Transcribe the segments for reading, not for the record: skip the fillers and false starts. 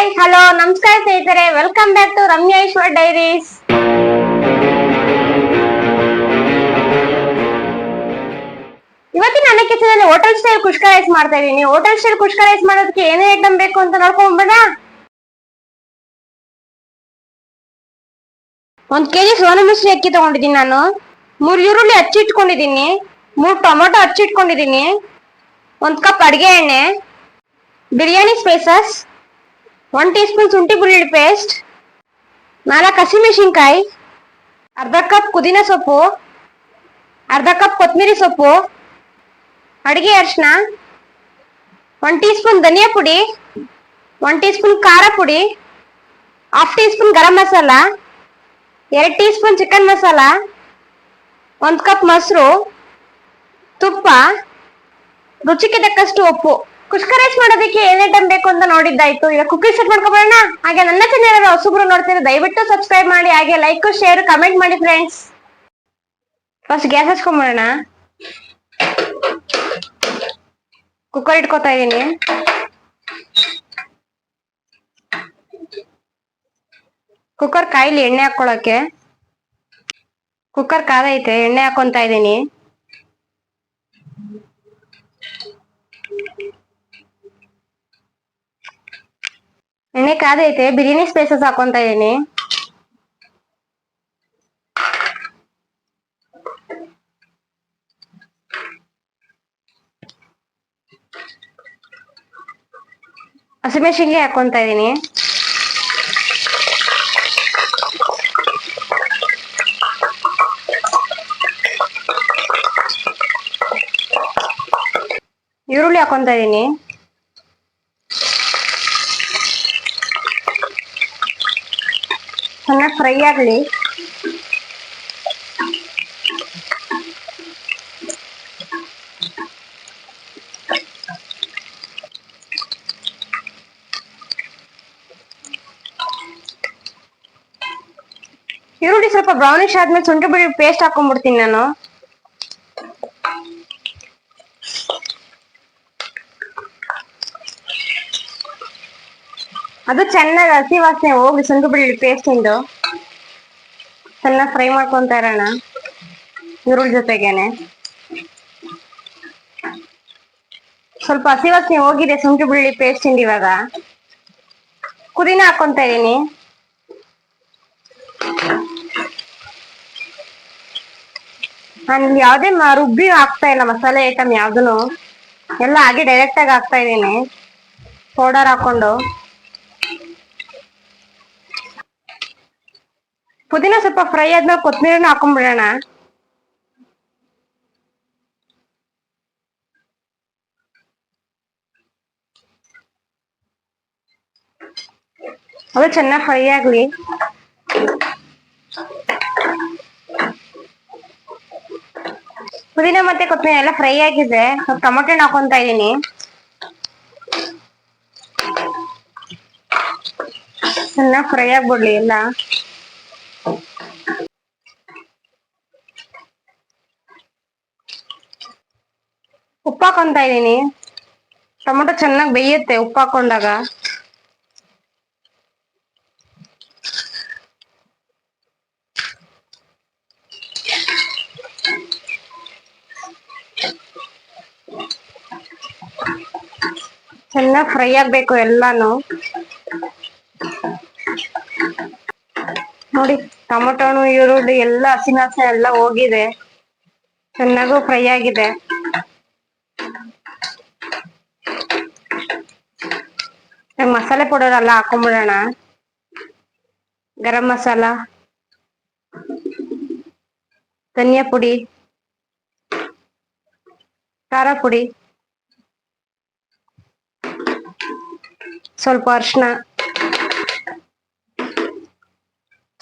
Hi hello ನಮಸ್ಕಾರ ಸ್ನೇಹಿತರೆ, welcome back to Ramya Eshwar diaries. ಇವತ್ತಿನ ನನ್ನ ಕಿಚನಲ್ಲಿ ಹೋಟೆಲ್ ಸ್ಟೈಲ್ ಕುಷ್ಕ ರೈಸ್ ಮಾಡ್ತಾ ಇದೀನಿ. ಹೋಟೆಲ್ ಸ್ಟೈಲ್ ಕುಷ್ಕ ರೈಸ್ ಮಾಡೋದಕ್ಕೆ ಏನೇ ಐಟಮ್ ಬೇಕು ಅಂತ ನೋಡ್ಕೊಂಡ್ಬಿಡ. 1 kg ಸೋನಾ ಮಸೂರಿ ಅಕ್ಕಿ ತಗೊಂಡಿದ್ದೀನಿ ನಾನು. 3 ಈರುಳ್ಳಿ ಹಚ್ಚಿಟ್ಕೊಂಡಿದ್ದೀನಿ. 3 ಟೊಮೊಟೊ ಹಚ್ಚಿಟ್ಕೊಂಡಿದ್ದೀನಿ. 1 ಕಪ್ ಅಡಿಗೆ ಎಣ್ಣೆ, ಬಿರಿಯಾನಿ ಸ್ಪೈಸಸ್, 1 ಟೀ ಸ್ಪೂನ್ ಶುಂಠಿ ಬೆಳ್ಳುಳ್ಳಿ ಪೇಸ್ಟ್, 4 ಹಸಿಮೆಣಸಿನಕಾಯಿ, ಅರ್ಧ ಕಪ್ ಪುದೀನ ಸೊಪ್ಪು, ಅರ್ಧ ಕಪ್ ಕೊತ್ತಂಬರಿ ಸೊಪ್ಪು, ಅಡಿಗೆ ಅರಿಶಿನ, 1 ಟೀ ಸ್ಪೂನ್ ಧನಿಯಾ ಪುಡಿ, 1 ಟೀ ಸ್ಪೂನ್ ಖಾರ ಪುಡಿ, 1/2 teaspoon garam masala, 2 teaspoon chicken masala, 1 cup ಮೊಸರು, ತುಪ್ಪ, ರುಚಿಗೆ ತಕ್ಕಷ್ಟು ಉಪ್ಪು. ಕುಷ್ಕ ರೈಸ್ ಮಾಡೋದಕ್ಕೆ ಏನ್ ಐಟಮ್ ಬೇಕು ಅಂತ ನೋಡಿದ್ದಾಯ್ತು. ಈಗ ಕುಕಿಂಗ್ ಸ್ಟಾರ್ಟ್ ಮಾಡ್ಕೊಬೋಣ. ಹಾಗೆ ನನ್ನ ಚಾನೆಲ್ ಹೊಸಬ್ರು ನೋಡ್ತೀರಾ ದಯವಿಟ್ಟು ಸಬ್ಸ್ಕ್ರೈಬ್ ಮಾಡಿ, ಹಾಗೆ ಲೈಕ್ ಶೇರ್ ಕಮೆಂಟ್ ಮಾಡಿ ಫ್ರೆಂಡ್ಸ್. ಫಸ್ಟ್ ಗ್ಯಾಸ್ ಹಚ್ಕೊಂಬೋಣ. ಕುಕ್ಕರ್ ಇಟ್ಕೋತಾ ಇದೀನಿ. ಕುಕ್ಕರ್ ಕಾಯಿಲಿ ಎಣ್ಣೆ ಹಾಕೊಳಕ್ಕೆ. ಕುಕ್ಕರ್ ಕಾದೈತೆ, ಎಣ್ಣೆ ಹಾಕೊಂತ ಇದೀನಿ. ಎಣ್ಣೆ ಕಾದೈತೆ, ಬಿರಿಯಾನಿ ಸ್ಪೈಸಸ್ ಹಾಕೊಂತ ಇದೀನಿ. ಹಸಿಮೆಣಸಿನ್ಕಾಯಿ ಹಾಕೊಂತ ಇದೀನಿ. ಈರುಳ್ಳಿ ಹಾಕೊಂತ ಇದೀನಿ. ಚೆನ್ನಾಗಿ ಫ್ರೈ ಆಗ್ಲಿ. ಈರುಳ್ಳಿ ಸ್ವಲ್ಪ ಬ್ರೌನಿಶ್ ಆದ್ಮೇಲೆ ಶುಂಠಿ ಬೆಳ್ಳುಳ್ಳಿ ಪೇಸ್ಟ್ ಹಾಕೊಂಡ್ಬಿಡ್ತೀನಿ ನಾನು. ಅದು ಚೆನ್ನಾಗಿ ಹಸಿ ವಾಸನೆ ಹೋಗಿ ಶುಂಠಿ ಬೆಳ್ಳುಳ್ಳಿ ಪೇಸ್ಟ್ ಇಂದು ಚೆನ್ನಾಗಿ ಫ್ರೈ ಮಾಡ್ಕೊಂತ ಇರೋಣ ಈರುಳ್ಳಿ ಜೊತೆಗೇನೆ. ಸ್ವಲ್ಪ ಹಸಿ ವಾಸನೆ ಹೋಗಿದೆ ಶುಂಠಿ ಬೆಳ್ಳುಳ್ಳಿ ಪೇಸ್ಟ್ ಇಂದ. ಇವಾಗ ಪುದೀನ ಹಾಕೊಂತ ಇದೀನಿ. ನಾನು ಯಾವ್ದೇ ರುಬ್ಬಿ ಹಾಕ್ತಾ ಇಲ್ಲ, ಮಸಾಲೆ ಐಟಮ್ ಯಾವ್ದನು ಎಲ್ಲ ಹಾಗೆ ಡೈರೆಕ್ಟ್ ಆಗಿ ಹಾಕ್ತಾ ಇದೀನಿ ಪೌಡರ್ ಹಾಕೊಂಡು. ಪುದೀನ ಸ್ವಲ್ಪ ಫ್ರೈ ಆದ್ಮೇಲೆ ಕೊತ್ತಂಬರಿನ ಹಾಕೊಂಡ್ಬಿಡೋಣ. ಅದು ಚೆನ್ನಾಗಿ ಫ್ರೈ ಆಗ್ಲಿ. ಪುದೀನ ಮತ್ತೆ ಕೊತ್ತಂಬರಿ ಎಲ್ಲ ಫ್ರೈ ಆಗಿದೆ. ಸ್ವಲ್ಪ ಟೊಮೊಟೊ ಹಾಕೊಂತ ಇದೀನಿ. ಚೆನ್ನಾಗಿ ಫ್ರೈ ಆಗ್ಬಿಡ್ಲಿ ಎಲ್ಲ. ಉಪ್ಪು ಹಾಕೊಂತ ಇದೀನಿ. ಟೊಮೊಟೊ ಚೆನ್ನಾಗಿ ಬೇಯುತ್ತೆ ಉಪ್ಪು ಹಾಕೊಂಡಾಗ. ಚೆನ್ನಾಗಿ ಫ್ರೈ ಆಗ್ಬೇಕು ಎಲ್ಲಾನು. ನೋಡಿ ಟೊಮೊಟೊನು ಈರುಳ್ಳಿ ಎಲ್ಲ ಹಸಿವಾಸನೆ ಎಲ್ಲ ಹೋಗಿದೆ, ಚೆನ್ನಾಗೂ ಫ್ರೈ ಆಗಿದೆ. ಮಸಾಲೆ ಪೌಡರ್ ಎಲ್ಲ ಹಾಕೊಂಡ್ಬಿಡೋಣ. ಗರಂ ಮಸಾಲ, ಧನಿಯಾ ಪುಡಿ, ಖಾರ ಪುಡಿ, ಸ್ವಲ್ಪ ಅರಿಶಿನ,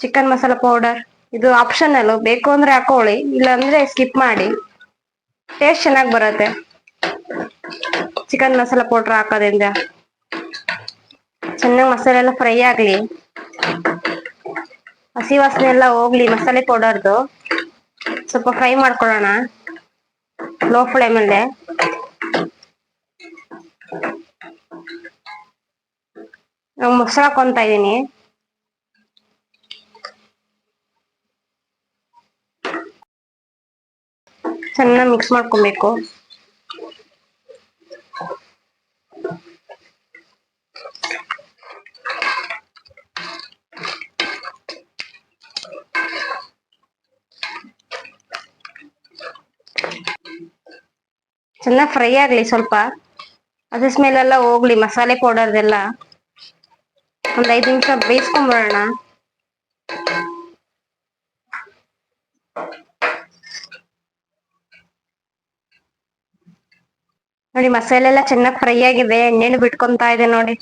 ಚಿಕನ್ ಮಸಾಲ ಪೌಡರ್. ಇದು ಆಪ್ಷನಲ್, ಬೇಕು ಅಂದ್ರೆ ಹಾಕೊಳ್ಳಿ, ಇಲ್ಲಾಂದ್ರೆ ಸ್ಕಿಪ್ ಮಾಡಿ. ಟೇಸ್ಟ್ ಚೆನ್ನಾಗಿ ಬರುತ್ತೆ ಚಿಕನ್ ಮಸಾಲ ಪೌಡರ್ ಹಾಕೋದ್ರಿಂದ. ಚೆನ್ನಾಗಿ ಮಸಾಲೆ ಎಲ್ಲ ಫ್ರೈ ಆಗ್ಲಿ, ಹಸಿ ವಾಸನೆ ಎಲ್ಲ ಹೋಗ್ಲಿ ಮಸಾಲೆ ಪೌಡರ್ದು. ಸ್ವಲ್ಪ ಫ್ರೈ ಮಾಡ್ಕೊಳ್ಳೋಣ ಲೋ ಫ್ಲೇಮಲ್ಲೇ. ಮೊಸರು ಹಾಕೊಂತ ಇದೀನಿ. ಚೆನ್ನಾಗಿ ಮಿಕ್ಸ್ ಮಾಡ್ಕೊಬೇಕು. ಚೆನ್ನಾಗಿ ಫ್ರೈ ಆಗ್ಲಿ, ಸ್ವಲ್ಪ ಅದು ಸ್ಮೆಲ್ ಎಲ್ಲ ಹೋಗ್ಲಿ, ಮಸಾಲೆ ಪೌಡರ್ದೆಲ್ಲ. ಒಂದ್ 5 ನಿಮಿಷ ಬೇಯಿಸ್ಕೊಂಡ್ಬಿಡೋಣ. ನೋಡಿ ಮಸಾಲೆ ಎಲ್ಲ ಚೆನ್ನಾಗಿ ಫ್ರೈ ಆಗಿದೆ, ಎಣ್ಣೆನು ಬಿಟ್ಕೊಂತಾ ಇದೆ ನೋಡಿ.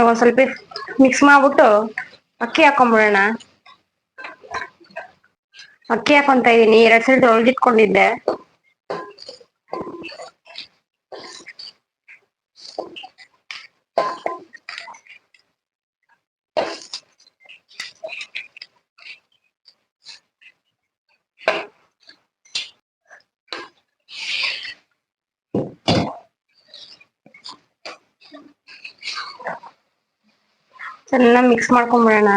ಒಂದ್ ಸ್ವಲ್ಪ ಮಿಕ್ಸ್ ಮಾಡ್ಬಿಟ್ಟು ಅಕ್ಕಿ ಹಾಕೊಂಡ್ಬಿಡೋಣ. ಅಕ್ಕಿ ಹಾಕೊಂತ ಇದೀನಿ, 2 ಸಲ ತೊಳೆದಿಟ್ಕೊಂಡಿದ್ದೆ. ಚೆನ್ನಾಗಿ ಮಿಕ್ಸ್ ಮಾಡ್ಕೊಂಡ್ಬಿಡೋಣ.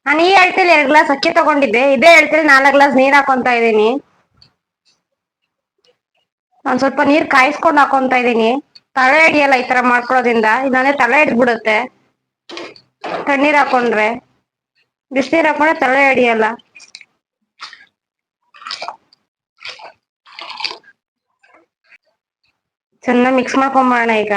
ನಾನು ಈ ಅಳತೆಲಿ 2 ಗ್ಲಾಸ್ ಅಕ್ಕಿ ತಗೊಂಡಿದ್ದೆ, ಇದೇ ಅಳತೆಲಿ 4 ಗ್ಲಾಸ್ ನೀರ್ ಹಾಕೊಂತ ಇದೀನಿ. ಒಂದ್ ಸ್ವಲ್ಪ ನೀರ್ ಕಾಯಿಸ್ಕೊಂಡ್ ಹಾಕೊಂತ ಇದೀನಿ. ತಳ ಹಿಡಿಯಲ್ಲ ಈ ತರ ಮಾಡ್ಕೊಳ್ಳೋದ್ರಿಂದ, ಇಲ್ಲಾಂದ್ರೆ ತಳ ಹಿಡ್ಬಿಡುತ್ತೆ ತಣ್ಣೀರ್ ಹಾಕೊಂಡ್ರೆ. ಬಿಸಿನೀರ್ ಹಾಕೊಂಡ್ರೆ ತಳ ಹಿಡಿಯಲ್ಲ. ಚೆನ್ನಾಗಿ ಮಿಕ್ಸ್ ಮಾಡ್ಕೊಂಬೋಣ ಈಗ.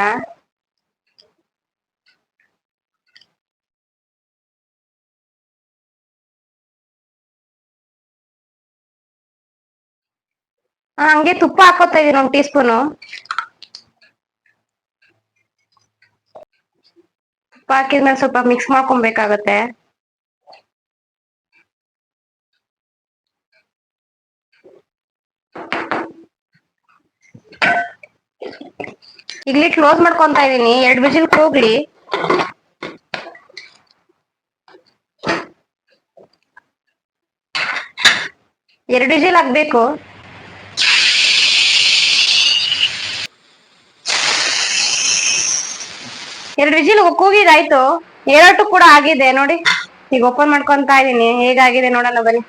ಹಂಗೆ ತುಪ್ಪ ಹಾಕೋತಾ ಇದೀನಿ 1 ಟೀ ಸ್ಪೂನು. ತುಪ್ಪ ಹಾಕಿದ್ಮೇಲೆ ಸ್ವಲ್ಪ ಮಿಕ್ಸ್ ಮಾಡ್ಕೊಬೇಕಾಗತ್ತೆ. ಇಲ್ಲಿ ಕ್ಲೋಸ್ ಮಾಡ್ಕೊಂತ ಇದೀನಿ, 2 ವಿಸಿಲ್ ಕೂಗ್ಲಿ. ಎರಡು ವಿಸಿಲ್ ಆಗ್ಬೇಕು. ಎರಡು ವಿಸಿಲ್ ಕೂಗಿದಾಯ್ತು, ಏಳಟ್ಟು ಕೂಡ ಆಗಿದೆ ನೋಡಿ. ಈಗ ಓಪನ್ ಮಾಡ್ಕೊಂತ ಇದೀನಿ, ಹೇಗಾಗಿದೆ ನೋಡೋಣ ಬನ್ನಿ.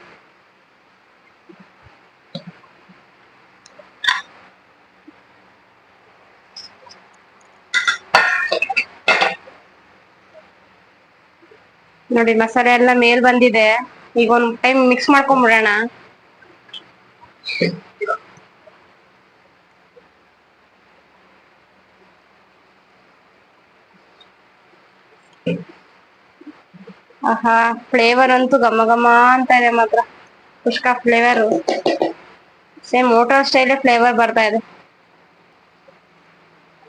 ನೋಡಿ ಮಸಾಲೆ ಎಲ್ಲ ಮೇಲ್ ಬಂದಿದೆ. ಈಗ ಒಂದ್ ಟೈಮ್ ಮಿಕ್ಸ್ ಮಾಡ್ಕೊಂಡ್ಬಿಡೋಣ. ಆಹಾ, ಫ್ಲೇವರ್ ಅಂತೂ ಘಮ ಘಮ ಅಂತ ಇದೆ ಮಾತ್ರ. Kushka flavour same hotel style flavour ಬರ್ತಾ ಇದೆ.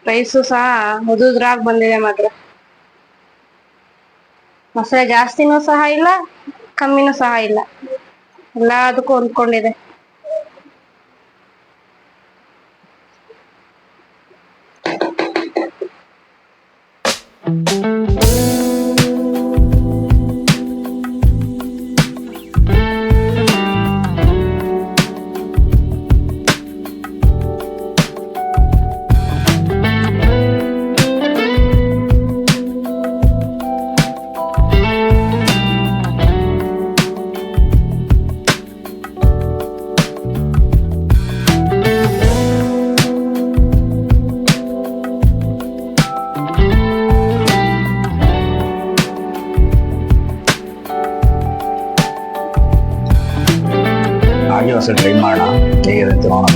ರೈಸು ಸಹ ಉದುದ್ರಾಗ್ ಬಂದಿದೆ ಮಾತ್ರ. ಮಸಾಲೆ ಜಾಸ್ತಿನೂ ಸಹ ಇಲ್ಲ, ಕಮ್ಮಿನೂ ಸಹ ಇಲ್ಲ, ಎಲ್ಲದಕ್ಕೂ ಹೊಂದ್ಕೊಂಡಿದೆ. ಹಾಗೆ ಹೊಸ ಟ್ರೈ ಮಾಡೋಣ, ಹೇಗಿದೆ ಅಂತ ನೋಡೋಣ.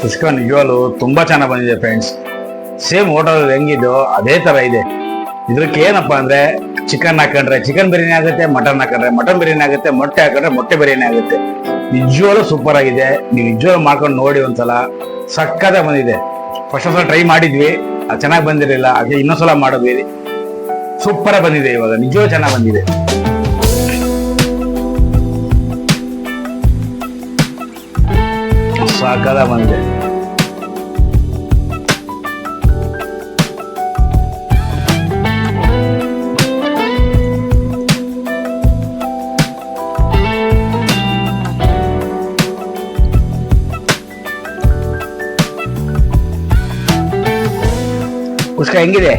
ಕುಷ್ಕಾ ನಿಜವಾಗ್ಲೂ ತುಂಬಾ ಚೆನ್ನಾಗಿ ಬಂದಿದೆ ಫ್ರೆಂಡ್ಸ್. ಸೇಮ್ ಹೋಟೆಲ್ ಹೆಂಗಿದೋ ಅದೇ ತರ ಇದೆ. ಇದಕ್ಕೆ ಏನಪ್ಪಾ ಅಂದ್ರೆ, ಚಿಕನ್ ಹಾಕೊಂಡ್ರೆ ಚಿಕನ್ ಬಿರಿಯಾನಿ ಆಗುತ್ತೆ, ಮಟನ್ ಹಾಕೊಂಡ್ರೆ ಮಟನ್ ಬಿರಿಯಾನಿ ಆಗುತ್ತೆ, ಮೊಟ್ಟೆ ಹಾಕೊಂಡ್ರೆ ಮೊಟ್ಟೆ ಬಿರಿಯಾನಿ ಆಗುತ್ತೆ. ನಿಜವಾಗ್ಲೂ ಸೂಪರ್ ಆಗಿದೆ. ನೀವು ನಿಜವಾಗ್ಲೂ ಮಾಡ್ಕೊಂಡು ನೋಡಿ ಒಂದ್ಸಲ, ಸಕ್ಕತ್ತಾಗಿ ಬಂದಿದೆ. ಫಸ್ಟ್ ಸಲ ಟ್ರೈ ಮಾಡಿದ್ವಿ, ಅದು ಚೆನ್ನಾಗಿ ಬಂದಿರಲಿಲ್ಲ, ಅದೇ ಇನ್ನೊಂದ್ಸಲ ಮಾಡಿದ್ವಿ, ಸೂಪರ್ ಆಗಿ ಬಂದಿದೆ. ಇವಾಗ ನಿಜವಾಗ್ಲೂ ಚೆನ್ನಾಗಿ ಬಂದಿದೆ. ಸಾಕಾದ ಬಂದಿದೆ. ಕುಷ್ಕ ಹೆಂಗಿದೆ?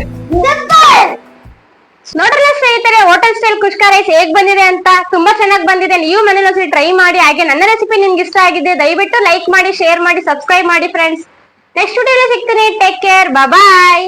ನೋಡ್ರಲ್ಲ ಸ್ನೇಹಿತರೆ, ಹೋಟೆಲ್ ಸ್ಟೈಲ್ ಕುಷ್ಕ ರೈಸ್ ಹೇಗ್ ಬಂದಿದೆ ಅಂತ. ತುಂಬಾ ಚೆನ್ನಾಗಿ ಬಂದಿದೆ. ನೀವು ಮನೇಲಿ ಒಂದ್ಸರಿ ಟ್ರೈ ಮಾಡಿ. ಹಾಗೆ ನನ್ನ ರೆಸಿಪಿ ನಿಮ್ಗೆ ಇಷ್ಟ ಆಗಿದೆ ದಯವಿಟ್ಟು ಲೈಕ್ ಮಾಡಿ, ಶೇರ್ ಮಾಡಿ, ಸಬ್ಸ್ಕ್ರೈಬ್ ಮಾಡಿ ಫ್ರೆಂಡ್ಸ್. ನೆಕ್ಸ್ಟ್ ವಿಡಿಯೋಲಿ ಸಿಗ್ತೀನಿ. ಟೇಕ್ ಕೇರ್, ಬಾಯ್.